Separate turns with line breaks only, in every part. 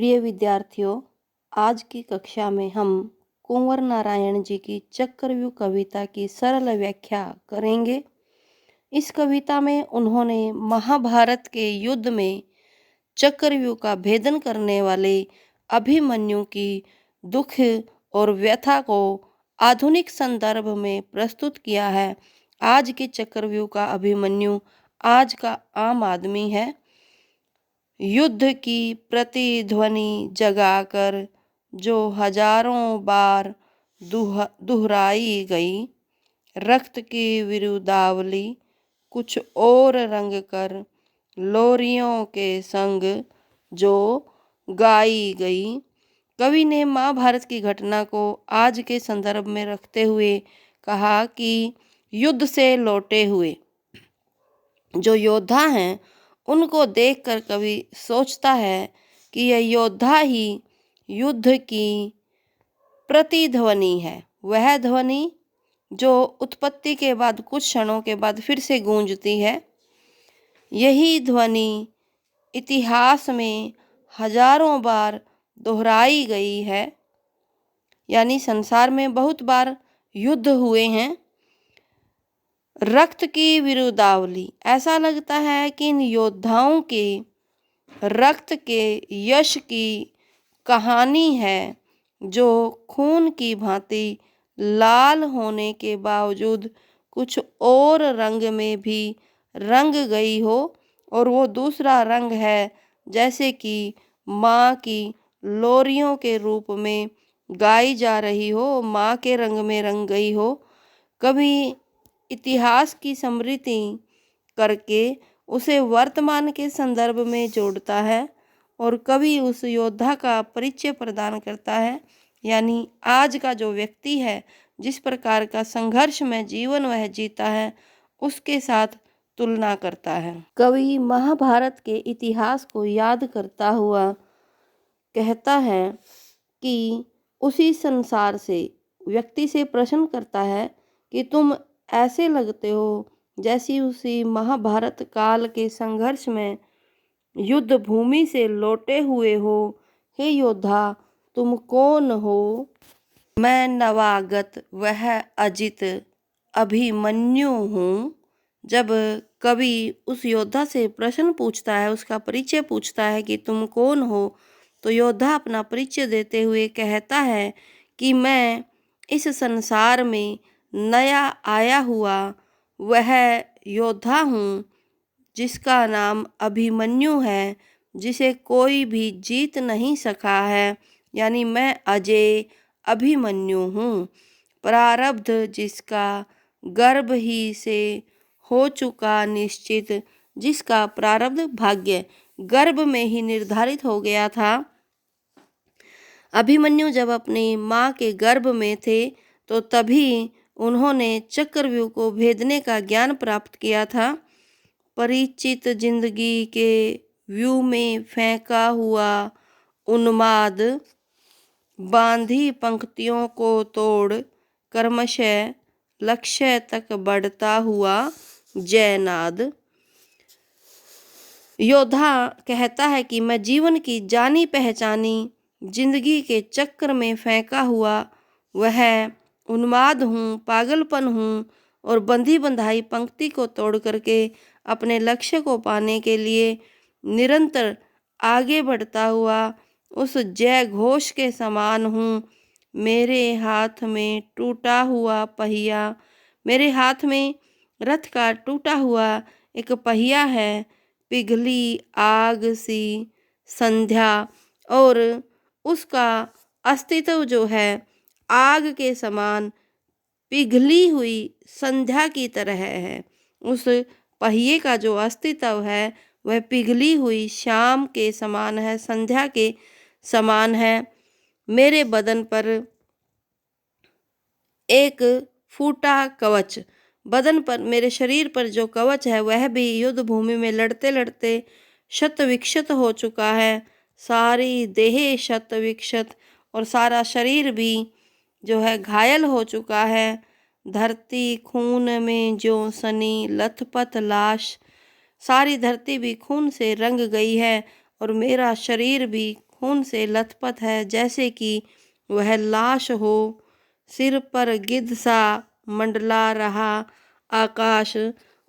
प्रिय विद्यार्थियों, आज की कक्षा में हम कुंवर नारायण जी की चक्रव्यूह कविता की सरल व्याख्या करेंगे। इस कविता में उन्होंने महाभारत के युद्ध में चक्रव्यूह का भेदन करने वाले अभिमन्यु की दुख और व्यथा को आधुनिक संदर्भ में प्रस्तुत किया है। आज के चक्रव्यूह का अभिमन्यु आज का आम आदमी है। युद्ध की प्रतिध्वनि जगाकर जो हजारों बार दोहराई गई, रक्त की विरुदावली कुछ और रंग कर लोरियों के संग जो गाई गई। कवि ने महाभारत की घटना को आज के संदर्भ में रखते हुए कहा कि युद्ध से लौटे हुए जो योद्धा हैं उनको देखकर कवि सोचता है कि यह योद्धा ही युद्ध की प्रतिध्वनि है, वह ध्वनि जो उत्पत्ति के बाद कुछ क्षणों के बाद फिर से गूंजती है। यही ध्वनि इतिहास में हजारों बार दोहराई गई है, यानी संसार में बहुत बार युद्ध हुए हैं। रक्त की विरुदावली, ऐसा लगता है कि इन योद्धाओं के रक्त के यश की कहानी है जो खून की भांति लाल होने के बावजूद कुछ और रंग में भी रंग गई हो, और वो दूसरा रंग है जैसे कि माँ की लोरियों के रूप में गाई जा रही हो, माँ के रंग में रंग गई हो। कभी इतिहास की स्मृति करके उसे वर्तमान के संदर्भ में जोड़ता है और कभी उस योद्धा का परिचय प्रदान करता है, यानी आज का जो व्यक्ति है जिस प्रकार का संघर्ष में जीवन वह जीता है उसके साथ तुलना करता है। कवि महाभारत के इतिहास को याद करता हुआ कहता है कि उसी संसार से व्यक्ति से प्रश्न करता है कि तुम ऐसे लगते हो जैसी उसी महाभारत काल के संघर्ष में युद्ध भूमि से लौटे हुए हो। हे योद्धा, तुम कौन हो? मैं नवागत वह अजित अभिमन्यु हूँ। जब कवि उस योद्धा से प्रश्न पूछता है, उसका परिचय पूछता है कि तुम कौन हो, तो योद्धा अपना परिचय देते हुए कहता है कि मैं इस संसार में नया आया हुआ वह योद्धा हूँ जिसका नाम अभिमन्यु है, जिसे कोई भी जीत नहीं सका है, यानी मैं अजय अभिमन्यु हूँ। प्रारब्ध जिसका गर्भ ही से हो चुका निश्चित, जिसका प्रारब्ध भाग्य गर्भ में ही निर्धारित हो गया था। अभिमन्यु जब अपनी माँ के गर्भ में थे तो तभी उन्होंने चक्रव्यूह को भेदने का ज्ञान प्राप्त किया था। परिचित जिंदगी के व्यू में फेंका हुआ उन्माद, बांधी पंक्तियों को तोड़ क्रमशः लक्ष्य तक बढ़ता हुआ जयनाद। योद्धा कहता है कि मैं जीवन की जानी पहचानी जिंदगी के चक्र में फेंका हुआ वह उन्माद हूँ, पागलपन हूँ, और बंधी बंधाई पंक्ति को तोड़ करके अपने लक्ष्य को पाने के लिए निरंतर आगे बढ़ता हुआ उस जय घोष के समान हूँ। मेरे हाथ में टूटा हुआ पहिया, मेरे हाथ में रथ का टूटा हुआ एक पहिया है, पिघली आग सी संध्या, और उसका अस्तित्व जो है आग के समान पिघली हुई संध्या की तरह है। उस पहिए का जो अस्तित्व है वह पिघली हुई शाम के समान है, संध्या के समान है। मेरे बदन पर एक फूटा कवच, बदन पर मेरे शरीर पर जो कवच है वह भी युद्ध भूमि में लड़ते लड़ते शत विक्षत हो चुका है। सारी देह शत विक्षत और सारा शरीर भी जो है घायल हो चुका है। धरती खून में जो सनी लथपथ लाश, सारी धरती भी खून से रंग गई है और मेरा शरीर भी खून से लथपथ है, जैसे कि वह लाश हो। सिर पर गिद्ध सा मंडला रहा आकाश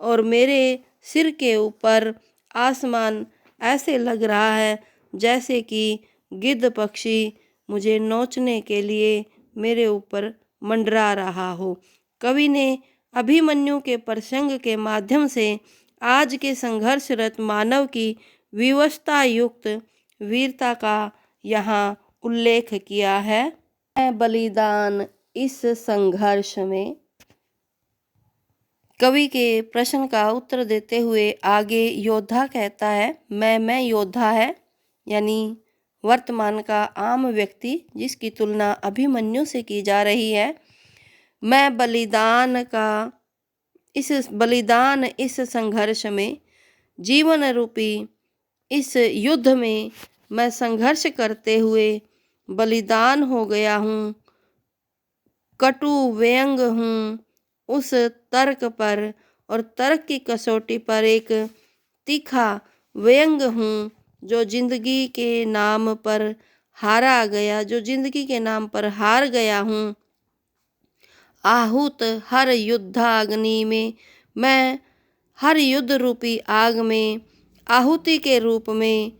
और मेरे सिर के ऊपर आसमान ऐसे लग रहा है जैसे कि गिद्ध पक्षी मुझे नोचने के लिए मेरे ऊपर मंडरा रहा हो। कवि ने अभिमन्यु के प्रसंग के माध्यम से आज के संघर्षरत मानव की विवशता युक्त वीरता का यहाँ उल्लेख किया है। बलिदान इस संघर्ष में कवि के प्रश्न का उत्तर देते हुए आगे योद्धा कहता है, मैं योद्धा है, यानी वर्तमान का आम व्यक्ति जिसकी तुलना अभिमन्यु से की जा रही है। मैं बलिदान इस संघर्ष में, जीवन रूपी इस युद्ध में मैं संघर्ष करते हुए बलिदान हो गया हूँ। कटु व्यंग हूँ उस तर्क पर, और तर्क की कसौटी पर एक तीखा व्यंग हूँ जो जिंदगी के नाम पर हारा गया, जो जिंदगी के नाम पर हार गया हूँ। आहूत हर युद्धाग्नि में, मैं हर युद्ध रूपी आग में आहुति के रूप में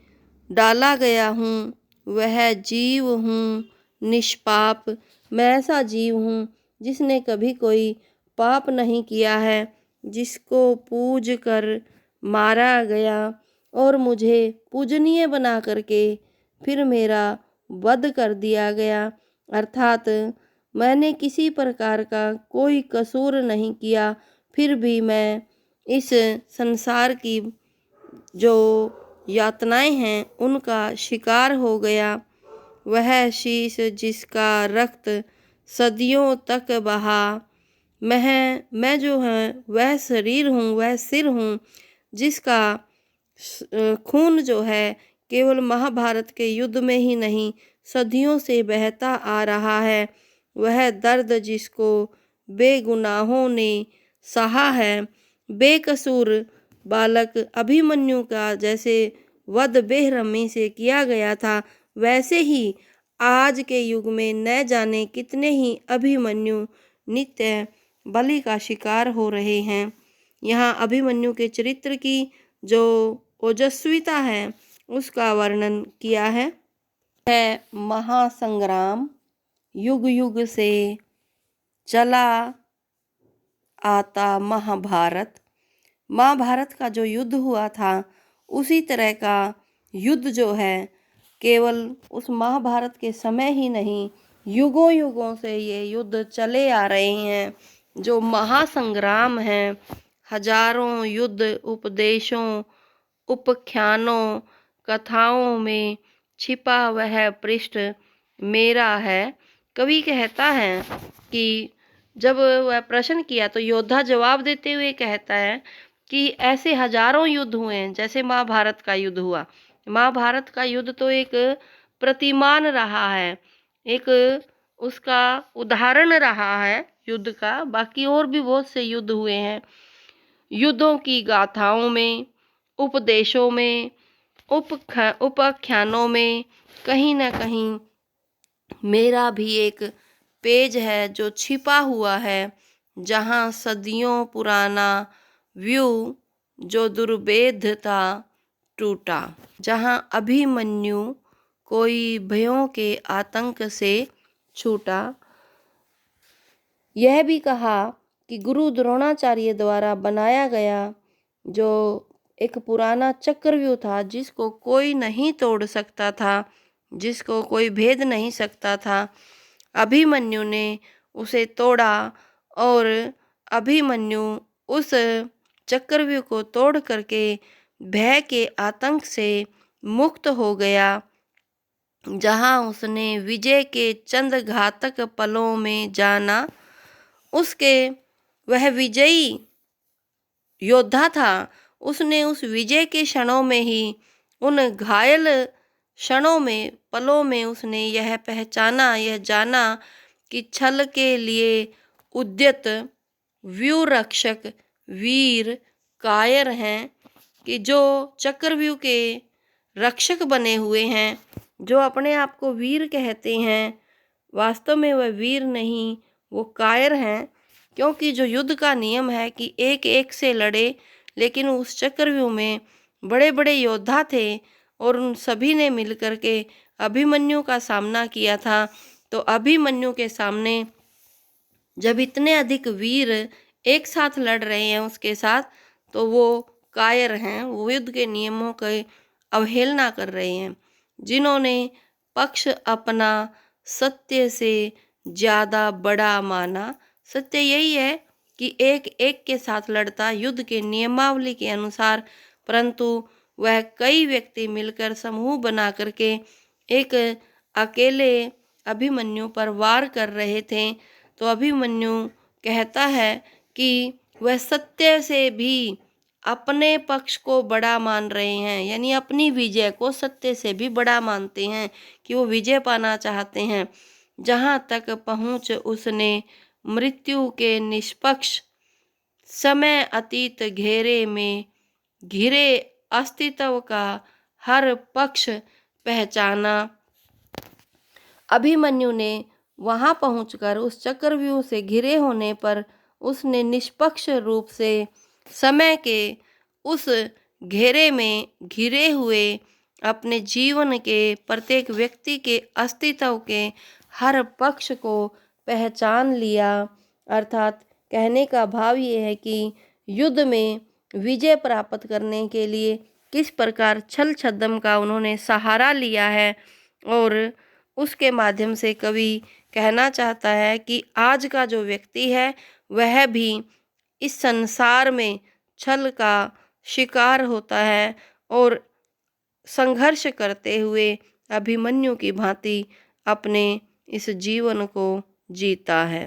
डाला गया हूँ। वह जीव हूँ निष्पाप, मैं ऐसा जीव हूँ जिसने कभी कोई पाप नहीं किया है, जिसको पूज कर मारा गया और मुझे पूजनीय बना करके फिर मेरा वध कर दिया गया। अर्थात मैंने किसी प्रकार का कोई कसूर नहीं किया, फिर भी मैं इस संसार की जो यातनाएं हैं उनका शिकार हो गया। वह शीश जिसका रक्त सदियों तक बहा, मैं जो है वह शरीर हूँ, वह सिर हूँ जिसका खून जो है केवल महाभारत के युद्ध में ही नहीं सदियों से बहता आ रहा है। वह दर्द जिसको बेगुनाहों ने सहा है। बेकसूर बालक अभिमन्यु का जैसे वध बेरहमी से किया गया था, वैसे ही आज के युग में न जाने कितने ही अभिमन्यु नित्य बलि का शिकार हो रहे हैं। यहाँ अभिमन्यु के चरित्र की जो ओजस्विता है उसका वर्णन किया है। महासंग्राम युग युग से चला आता महाभारत का जो युद्ध हुआ था उसी तरह का युद्ध जो है केवल उस महाभारत के समय ही नहीं, युगों युगों से ये युद्ध चले आ रहे हैं। जो महासंग्राम है, हजारों युद्ध उपदेशों, उपाख्यानों, कथाओं में छिपा वह पृष्ठ मेरा है। कवि कहता है कि जब वह प्रश्न किया तो योद्धा जवाब देते हुए कहता है कि ऐसे हजारों युद्ध हुए हैं जैसे महाभारत का युद्ध हुआ। महाभारत का युद्ध तो एक प्रतिमान रहा है, एक उसका उदाहरण रहा है युद्ध का। बाकी और भी बहुत से युद्ध हुए हैं। युद्धों की गाथाओं में, उपदेशों में, उपाख्यानों में कहीं न कहीं मेरा भी एक पेज है जो छिपा हुआ है, जहाँ सदियों पुराना व्यू जो दुर्भेद था टूटा, जहाँ अभिमन्यु कोई भयों के आतंक से छूटा। यह भी कहा कि गुरु द्रोणाचार्य द्वारा बनाया गया जो एक पुराना चक्रव्यूह था जिसको कोई नहीं तोड़ सकता था, जिसको कोई भेद नहीं सकता था, अभिमन्यु ने उसे तोड़ा और अभिमन्यु उस चक्रव्यूह को तोड़ करके भय के आतंक से मुक्त हो गया। जहाँ उसने विजय के चंद घातक पलों में जाना, उसके वह विजयी योद्धा था, उसने उस विजय के क्षणों में ही, उन घायल क्षणों में, पलों में उसने यह पहचाना, यह जाना कि छल के लिए उद्यत व्यूह रक्षक वीर कायर हैं, कि जो चक्रव्यूह के रक्षक बने हुए हैं, जो अपने आप को वीर कहते हैं, वास्तव में वह वीर नहीं, वो कायर हैं। क्योंकि जो युद्ध का नियम है कि एक एक से लड़े, लेकिन उस चक्रव्यूह में बड़े बड़े योद्धा थे और उन सभी ने मिलकर के अभिमन्यु का सामना किया था। तो अभिमन्यु के सामने जब इतने अधिक वीर एक साथ लड़ रहे हैं उसके साथ, तो वो कायर हैं, वो युद्ध के नियमों की अवहेलना कर रहे हैं। जिन्होंने पक्ष अपना सत्य से ज़्यादा बड़ा माना। सत्य यही है कि एक एक के साथ लड़ता युद्ध के नियमावली के अनुसार, परंतु वह कई व्यक्ति मिलकर समूह बना करके एक अकेले अभिमन्यु पर वार कर रहे थे। तो अभिमन्यु कहता है कि वह सत्य से भी अपने पक्ष को बड़ा मान रहे हैं, यानी अपनी विजय को सत्य से भी बड़ा मानते हैं कि वो विजय पाना चाहते हैं। जहाँ तक पहुँच उसने मृत्यु के निष्पक्ष समय अतीत घेरे में घिरे अस्तित्व का हर पक्ष पहचाना। अभिमन्यु ने वहां पहुंचकर उस चक्रव्यूह से घिरे होने पर उसने निष्पक्ष रूप से समय के उस घेरे में घिरे हुए अपने जीवन के प्रत्येक व्यक्ति के अस्तित्व के हर पक्ष को पहचान लिया। अर्थात कहने का भाव ये है कि युद्ध में विजय प्राप्त करने के लिए किस प्रकार छल छद्म का उन्होंने सहारा लिया है, और उसके माध्यम से कवि कहना चाहता है कि आज का जो व्यक्ति है वह भी इस संसार में छल का शिकार होता है और संघर्ष करते हुए अभिमन्यु की भांति अपने इस जीवन को जीता है।